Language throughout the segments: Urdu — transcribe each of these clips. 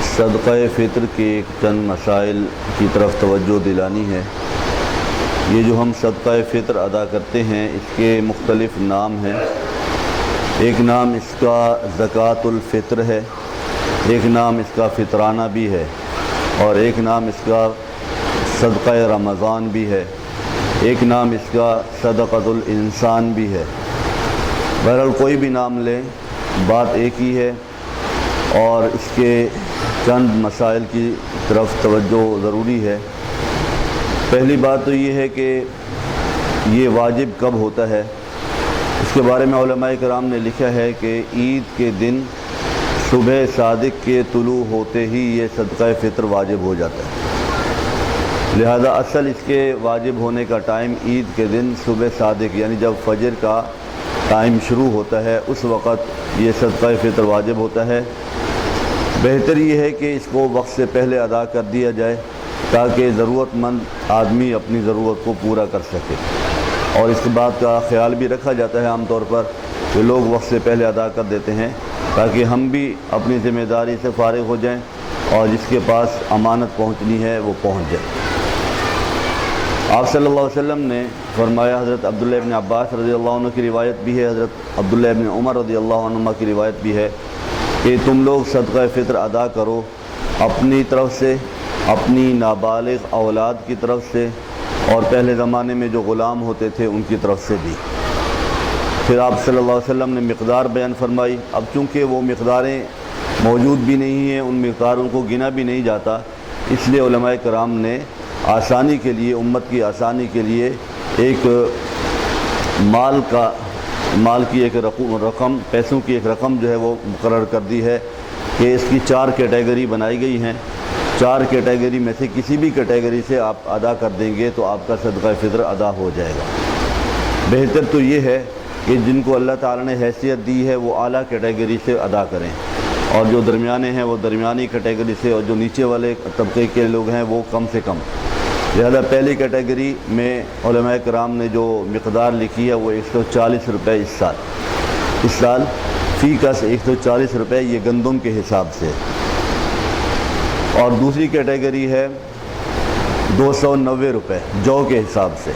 صدقہ فطر کے چند مسائل کی طرف توجہ دلانی ہے۔ یہ جو ہم صدقہ فطر ادا کرتے ہیں اس کے مختلف نام ہیں۔ ایک نام اس کا زکوٰۃ الفطر ہے، ایک نام اس کا فطرانہ بھی ہے، اور ایک نام اس کا صدقہ رمضان بھی ہے، ایک نام اس کا صدقۃ الانسان بھی ہے۔ بہرحال کوئی بھی نام لیں، بات ایک ہی ہے، اور اس کے چند مسائل کی طرف توجہ ضروری ہے۔ پہلی بات تو یہ ہے کہ یہ واجب کب ہوتا ہے۔ اس کے بارے میں علماء کرام نے لکھا ہے کہ عید کے دن صبح صادق کے طلوع ہوتے ہی یہ صدقہ فطر واجب ہو جاتا ہے۔ لہذا اصل اس کے واجب ہونے کا ٹائم عید کے دن صبح صادق یعنی جب فجر کا ٹائم شروع ہوتا ہے اس وقت یہ صدقہ فطر واجب ہوتا ہے۔ بہتر یہ ہے کہ اس کو وقت سے پہلے ادا کر دیا جائے تاکہ ضرورت مند آدمی اپنی ضرورت کو پورا کر سکے، اور اس بات کا خیال بھی رکھا جاتا ہے عام طور پر کہ لوگ وقت سے پہلے ادا کر دیتے ہیں تاکہ ہم بھی اپنی ذمہ داری سے فارغ ہو جائیں اور جس کے پاس امانت پہنچنی ہے وہ پہنچ جائے۔ آپ صلی اللہ علیہ وسلم نے فرمایا، حضرت عبداللہ ابن عباس رضی اللہ عنہ کی روایت بھی ہے، حضرت عبداللہ ابن عمر رضی اللہ عنہما کی روایت بھی ہے کہ تم لوگ صدقہ فطر ادا کرو اپنی طرف سے، اپنی نابالغ اولاد کی طرف سے، اور پہلے زمانے میں جو غلام ہوتے تھے ان کی طرف سے بھی۔ پھر آپ صلی اللہ علیہ وسلم نے مقدار بیان فرمائی۔ اب چونکہ وہ مقداریں موجود بھی نہیں ہیں، ان مقداروں کو گنا بھی نہیں جاتا، اس لیے علماء کرام نے آسانی کے لیے، امت کی آسانی کے لیے ایک مال کی ایک رقم، پیسوں کی ایک رقم جو ہے وہ مقرر کر دی ہے کہ اس کی 4 کیٹیگری بنائی گئی ہیں۔ 4 کیٹیگری میں سے کسی بھی کیٹیگری سے آپ ادا کر دیں گے تو آپ کا صدقہ فطر ادا ہو جائے گا۔ بہتر تو یہ ہے کہ جن کو اللہ تعالیٰ نے حیثیت دی ہے وہ اعلیٰ کیٹیگری سے ادا کریں، اور جو درمیانے ہیں وہ درمیانی کیٹیگری سے، اور جو نیچے والے طبقے کے لوگ ہیں وہ کم سے کم۔ لہذا پہلی کیٹیگری میں علماء کرام نے جو مقدار لکھی ہے وہ 140 روپے اس سال فی کس 140 روپے، یہ گندم کے حساب سے۔ اور دوسری کیٹیگری ہے 290 روپے جو کے حساب سے،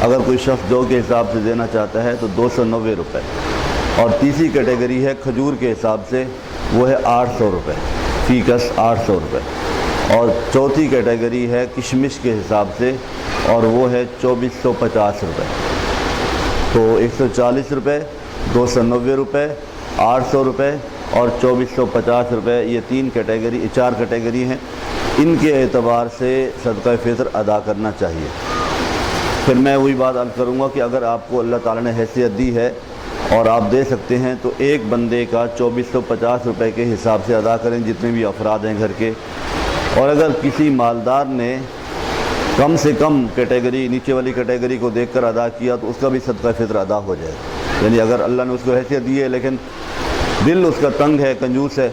اگر کوئی شخص جو کے حساب سے دینا چاہتا ہے تو 290 روپے۔ اور تیسری کیٹیگری ہے کھجور کے حساب سے، وہ ہے 800 روپے فی کس 800 روپے۔ اور چوتھی کیٹیگری ہے کشمش کے حساب سے، اور وہ ہے 2450 روپے۔ تو 140 روپے، 290 روپے، 800 روپے اور 2450 روپے، یہ 4 کیٹیگری ہیں۔ ان کے اعتبار سے صدقہ فطر ادا کرنا چاہیے۔ پھر میں وہی بات عرض کروں گا کہ اگر آپ کو اللہ تعالیٰ نے حیثیت دی ہے اور آپ دے سکتے ہیں تو ایک بندے کا 2450 روپے کے حساب سے ادا کریں، جتنے بھی افراد ہیں گھر کے۔ اور اگر کسی مالدار نے کم سے کم کیٹیگری، نیچے والی کیٹیگری کو دیکھ کر ادا کیا تو اس کا بھی صدقہ فطر ادا ہو جائے۔ یعنی اگر اللہ نے اس کو حیثیت دی ہے لیکن دل اس کا تنگ ہے، کنجوس ہے،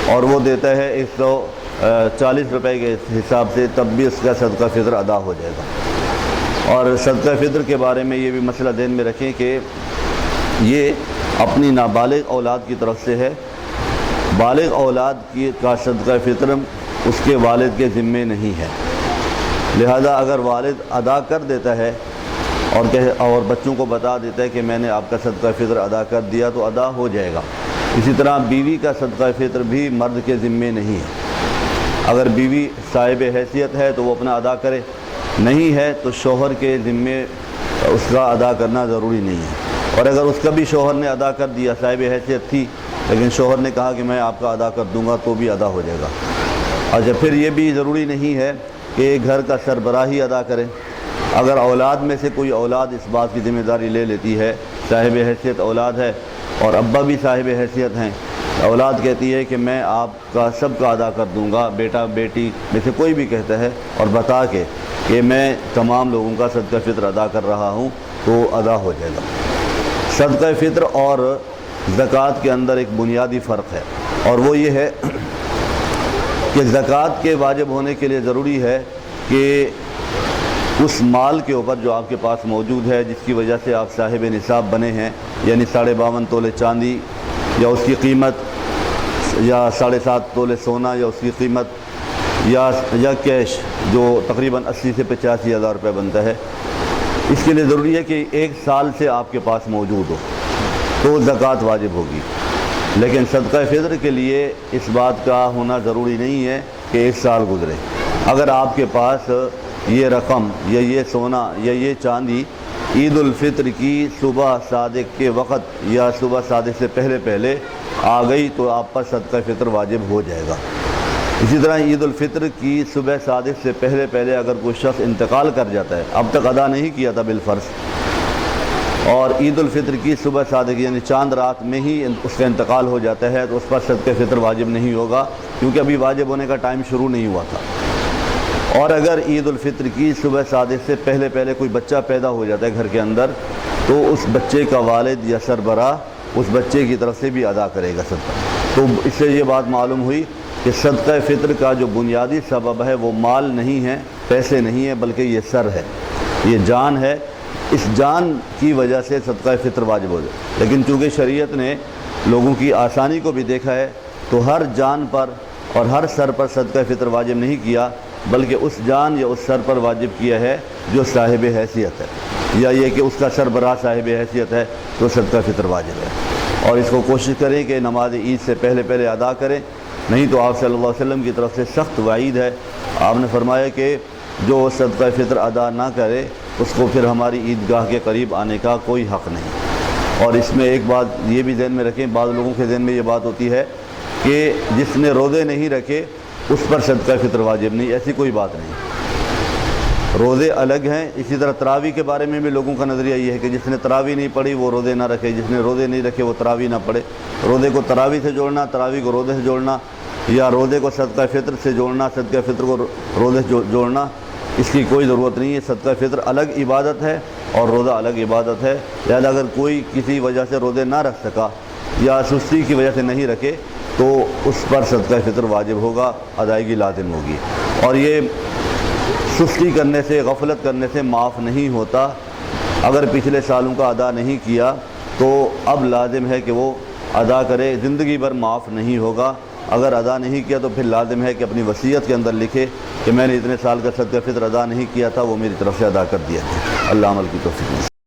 اور وہ دیتا ہے 140 روپے کے حساب سے، تب بھی اس کا صدقہ فطر ادا ہو جائے گا۔ اور صدقہ فطر کے بارے میں یہ بھی مسئلہ ذہن میں رکھیں کہ یہ اپنی نابالغ اولاد کی طرف سے ہے۔ بالغ اولاد کا صدقہ فطر اس کے والد کے ذمے نہیں ہے، لہذا اگر والد ادا کر دیتا ہے اور بچوں کو بتا دیتا ہے کہ میں نے آپ کا صدقہ فطر ادا کر دیا تو ادا ہو جائے گا۔ اسی طرح بیوی کا صدقہ فطر بھی مرد کے ذمے نہیں ہے۔ اگر بیوی صاحب حیثیت ہے تو وہ اپنا ادا کرے، نہیں ہے تو شوہر کے ذمے اس کا ادا کرنا ضروری نہیں ہے۔ اور اگر اس کا بھی شوہر نے ادا کر دیا، صاحب حیثیت تھی لیکن شوہر نے کہا کہ میں آپ کا ادا کر دوں گا، تو بھی ادا ہو جائے گا۔ اچھا، پھر یہ بھی ضروری نہیں ہے کہ گھر کا سربراہ ہی ادا کرے۔ اگر اولاد میں سے کوئی اولاد اس بات کی ذمہ داری لے لیتی ہے، صاحب حیثیت اولاد ہے اور ابا بھی صاحب حیثیت ہیں، اولاد کہتی ہے کہ میں آپ کا سب کا ادا کر دوں گا، بیٹا بیٹی میں سے کوئی بھی کہتا ہے اور بتا کے کہ میں تمام لوگوں کا صدقہ فطر ادا کر رہا ہوں، تو ادا ہو جائے گا۔ صدقہ فطر اور زکوٰۃ کے اندر ایک بنیادی فرق ہے، اور وہ یہ ہے کہ زکوٰۃ کے واجب ہونے کے لیے ضروری ہے کہ اس مال کے اوپر جو آپ کے پاس موجود ہے، جس کی وجہ سے آپ صاحب نصاب بنے ہیں، یعنی 52.5 تولے چاندی یا اس کی قیمت یا 7.5 تولے سونا یا اس کی قیمت یا کیش جو تقریباً 80 سے 85 ہزار روپے بنتا ہے، اس کے لیے ضروری ہے کہ 1 سال سے آپ کے پاس موجود ہو تو زکوٰۃ واجب ہوگی۔ لیکن صدقہ فطر کے لیے اس بات کا ہونا ضروری نہیں ہے کہ 1 سال گزرے۔ اگر آپ کے پاس یہ رقم یا یہ سونا یا یہ چاندی عید الفطر کی صبح صادق کے وقت یا صبح صادق سے پہلے آ گئی تو آپ پر صدقہ فطر واجب ہو جائے گا۔ اسی طرح عید الفطر کی صبح صادق سے پہلے اگر کوئی شخص انتقال کر جاتا ہے، اب تک ادا نہیں کیا تھا بالفرض، اور عید الفطر کی صبح صادق یعنی چاند رات میں ہی اس کا انتقال ہو جاتا ہے تو اس پر صدقہ فطر واجب نہیں ہوگا، کیونکہ ابھی واجب ہونے کا ٹائم شروع نہیں ہوا تھا۔ اور اگر عید الفطر کی صبح صادق سے پہلے کوئی بچہ پیدا ہو جاتا ہے گھر کے اندر، تو اس بچے کا والد یا سربراہ اس بچے کی طرف سے بھی ادا کرے گا صدقہ۔ تو اس سے یہ بات معلوم ہوئی کہ صدقہ فطر کا جو بنیادی سبب ہے وہ مال نہیں ہے، پیسے نہیں ہے، بلکہ یہ سر ہے، یہ جان ہے۔ اس جان کی وجہ سے صدقہ فطر واجب ہو جائے۔ لیکن چونکہ شریعت نے لوگوں کی آسانی کو بھی دیکھا ہے تو ہر جان پر اور ہر سر پر صدقہ فطر واجب نہیں کیا، بلکہ اس جان یا اس سر پر واجب کیا ہے جو صاحب حیثیت ہے، یا یہ کہ اس کا سربراہ صاحب حیثیت ہے تو صدقہ فطر واجب ہے۔ اور اس کو کوشش کریں کہ نماز عید سے پہلے ادا کریں، نہیں تو آپ صلی اللہ علیہ وسلم کی طرف سے سخت وعید ہے۔ آپ نے فرمایا کہ جو صدقہ فطر ادا نہ کرے اس کو پھر ہماری عیدگاہ کے قریب آنے کا کوئی حق نہیں۔ اور اس میں ایک بات یہ بھی ذہن میں رکھیں، بعض لوگوں کے ذہن میں یہ بات ہوتی ہے کہ جس نے روزے نہیں رکھے اس پر صدقہ فطر واجب نہیں، ایسی کوئی بات نہیں، روزے الگ ہیں۔ اسی طرح تراویح کے بارے میں بھی لوگوں کا نظریہ یہ ہے کہ جس نے تراویح نہیں پڑھی وہ روزے نہ رکھے، جس نے روزے نہیں رکھے وہ تراویح نہ پڑھے۔ روزے کو تراویح سے جوڑنا، تراویح کو روزے سے جوڑنا، یا روزے کو صدقہ فطر سے جوڑنا، صدقہ فطر کو روزے سے جوڑنا، اس کی کوئی ضرورت نہیں ہے۔ صدقہ فطر الگ عبادت ہے اور روزہ الگ عبادت ہے، لہذا اگر کوئی کسی وجہ سے روزے نہ رکھ سکا یا سستی کی وجہ سے نہیں رکھے تو اس پر صدقہ فطر واجب ہوگا، ادائیگی لازم ہوگی۔ اور یہ سستی کرنے سے، غفلت کرنے سے معاف نہیں ہوتا۔ اگر پچھلے سالوں کا ادا نہیں کیا تو اب لازم ہے کہ وہ ادا کرے، زندگی بھر معاف نہیں ہوگا۔ اگر ادا نہیں کیا تو پھر لازم ہے کہ اپنی وصیت کے اندر لکھے کہ میں نے اتنے سال کا صدقہ فطر ادا نہیں کیا تھا، وہ میری طرف سے ادا کر دیا۔ اللہ عمل کی توفیق۔